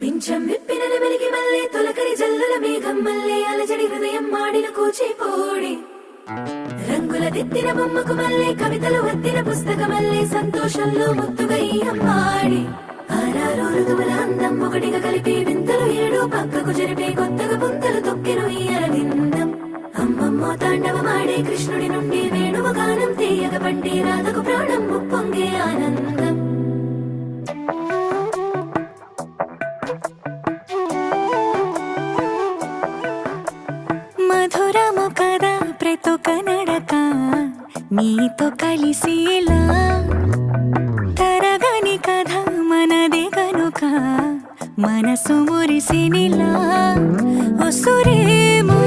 పింఛం విప్పిన నెమలికి మల్లె తొలకరి జల్లుల మేఘం మల్లె అలజడి హృదయం మాడిన కూచిపోడి రంగుల దిద్దిన బొమ్మకు మల్లె కవితలు వద్దిన పుస్తక మల్లె సంతోషంలో ముద్దుగా ఈ అమ్మాడి ఆరారు ఋతువుల అందం ఒకటిగా కలిపి వింతలు ఏడు పక్కకు జరిపే కొత్తగా పుంతలు తొక్కెను ఈ అరవిందం అమ్మమ్మో తాండవమాడే కృష్ణుడి నుండి వేణువ గానం తీయగ పండి రాధకు ప్రాణం ముప్పొంగే ఆనందం మధురము కదా ప్రతొక నడక నీతో కలిసేలా తరగని కథ మనదే కనుక మనసు మురిసినిలా ఉసురేమో